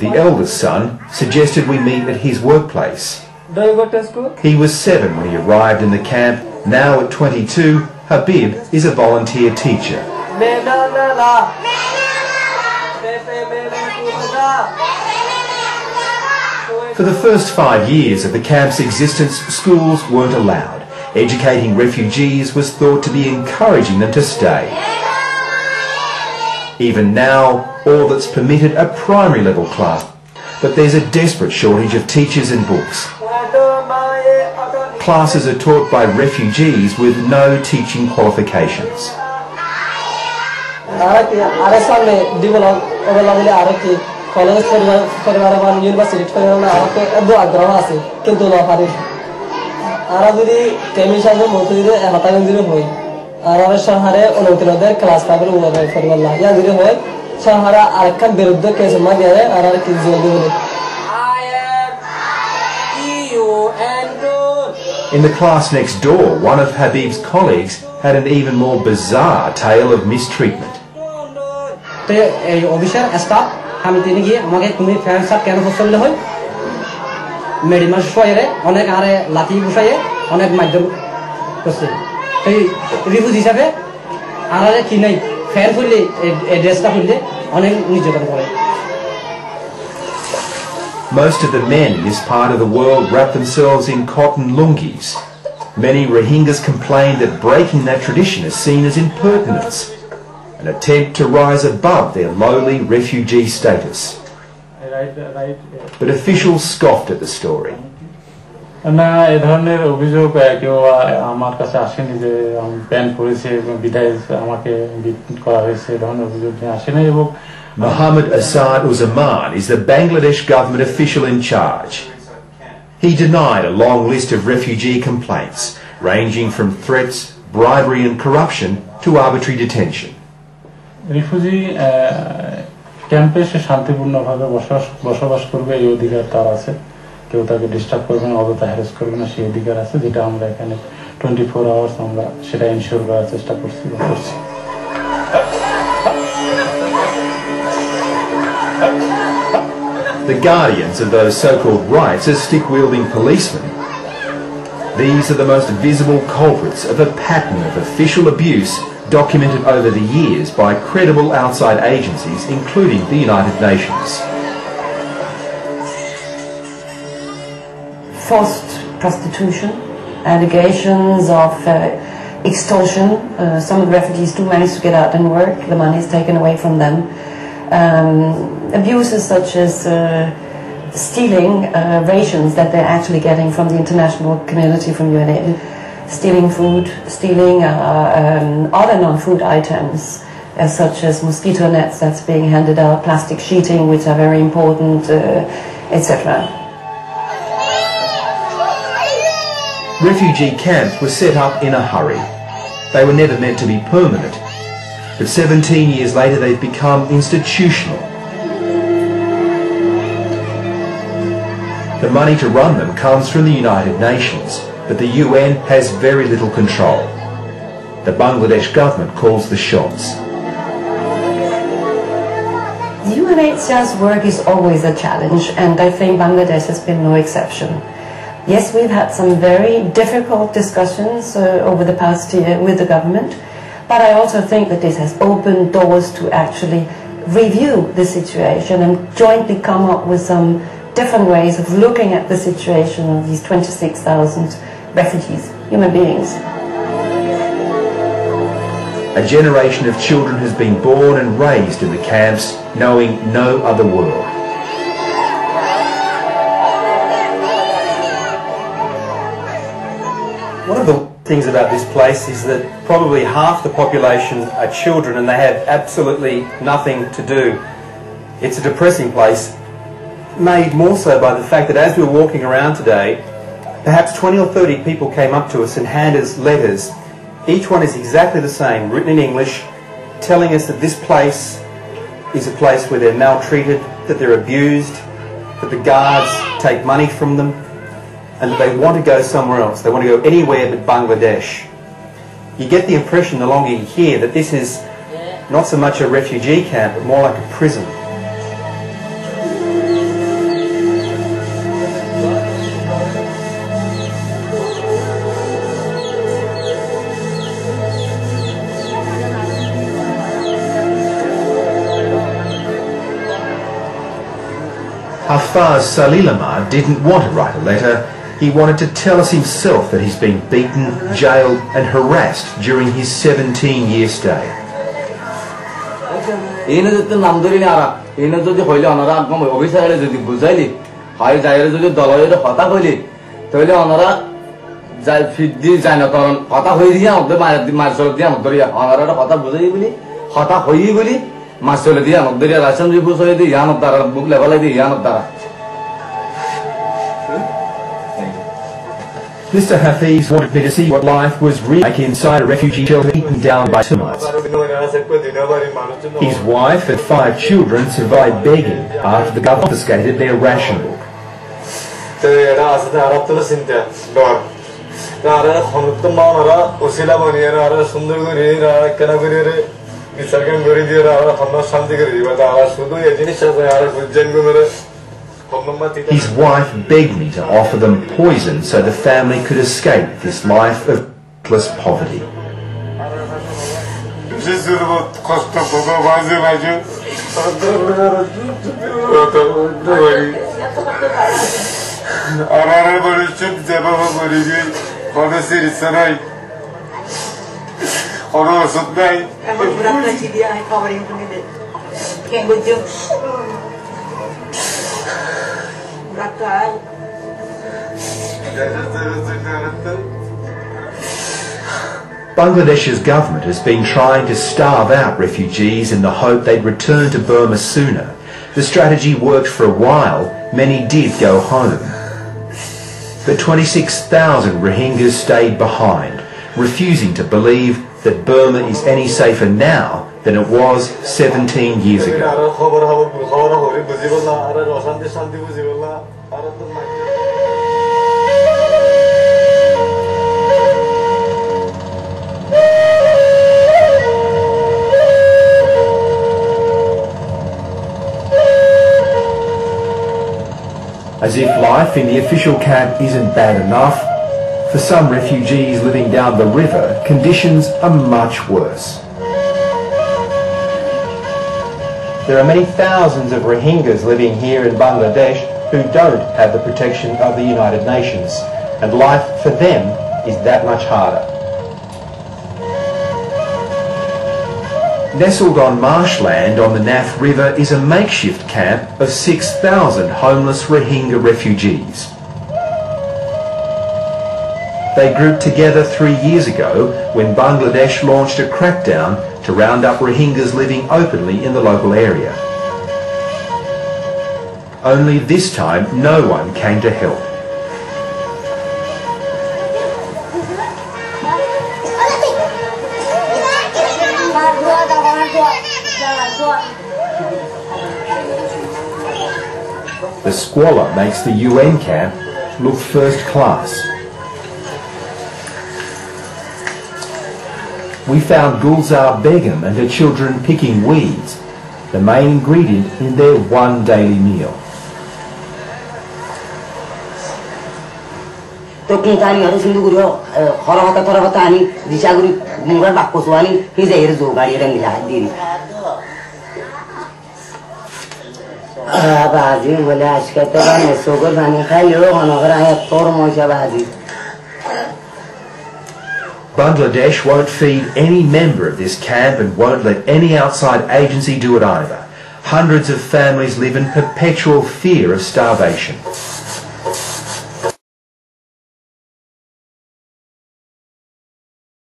the eldest son, suggested we meet at his workplace. He was 7 when he arrived in the camp. Now at 22, Habib is a volunteer teacher. For the first 5 years of the camp's existence, schools weren't allowed. Educating refugees was thought to be encouraging them to stay. Even now, all that's permitted are primary level class. But there's a desperate shortage of teachers and books. Classes are taught by refugees with no teaching qualifications. In the class next door, one of Habib's colleagues had an even more bizarre tale of mistreatment. Most of the men in this part of the world wrap themselves in cotton lungis. Many Rohingyas complain that breaking that tradition is seen as impertinence, an attempt to rise above their lowly refugee status. But officials scoffed at the story. Mohammed Asad Uzzaman is the Bangladesh government official in charge. He denied a long list of refugee complaints, ranging from threats, bribery and corruption to arbitrary detention. Refugee ক্যাম্পে সে শান্তিপূর্ণভাবে বসবাস করবে এই অধিকার তার আছে কেউ তাকে ডিস্টার্ব করবে না অযথা হ্যারাস করবে না সেই অধিকার আছে যেটা আমরা এখানে 24 আওয়ার্স আমরা সেটা ইনশিওর করার চেষ্টা করছি The guardians of those so-called rights are stick-wielding policemen. These are the most visible culprits of a pattern of official abuse documented over the years by credible outside agencies, including the United Nations. Forced prostitution, allegations of extortion. Some of the refugees do manage to get out and work. The money is taken away from them. Abuses such as stealing rations that they're actually getting from the international community, from UNAID, stealing food, stealing other non-food items such as mosquito nets that's being handed out, plastic sheeting which are very important, etc. Refugee camps were set up in a hurry. They were never meant to be permanent. But 17 years later they've become institutional. The money to run them comes from the United Nations, but the UN has very little control. The Bangladesh government calls the shots. The UNHCR's work is always a challenge, and I think Bangladesh has been no exception. Yes, we've had some very difficult discussions over the past year with the government, but I also think that this has opened doors to actually review the situation and jointly come up with some different ways of looking at the situation of these 26,000 refugees, human beings. A generation of children has been born and raised in the camps, knowing no other world. One of the things about this place is that probably half the population are children and they have absolutely nothing to do. It's a depressing place, made more so by the fact that as we were walking around today, perhaps 20 or 30 people came up to us and handed us letters. Each one is exactly the same, written in English, telling us that this place is a place where they're maltreated, that they're abused, that the guards take money from them, and that they want to go somewhere else. They want to go anywhere but Bangladesh. You get the impression the longer you hear that this is not so much a refugee camp, but more like a prison. Hafaz Salilama didn't want to write a letter. He wanted to tell us himself that he's been beaten, jailed and harassed during his 17-year stay. Mr. Hafiz wanted me to see what life was really like inside a refugee shelter eaten down by termites. His wife and 5 children survived begging after the government confiscated their ration book. His wife begged me to offer them poison so the family could escape this life of hopeless poverty. Bangladesh's government has been trying to starve out refugees in the hope they'd return to Burma sooner. The strategy worked for a while. Many did go home. But 26,000 Rohingyas stayed behind, refusing to believe that Burma is any safer now than it was 17 years ago. As if life in the official camp isn't bad enough, for some refugees living down the river, conditions are much worse. There are many thousands of Rohingyas living here in Bangladesh who don't have the protection of the United Nations, and life for them is that much harder. Nestled on marshland on the Naf River is a makeshift camp of 6,000 homeless Rohingya refugees. They grouped together 3 years ago when Bangladesh launched a crackdown to round up Rohingyas living openly in the local area. Only this time no one came to help. The squalor makes the UN camp look first class. We found Gulzar Begum and her children picking weeds, the main ingredient in their one daily meal. Bangladesh won't feed any member of this camp and won't let any outside agency do it either. Hundreds of families live in perpetual fear of starvation.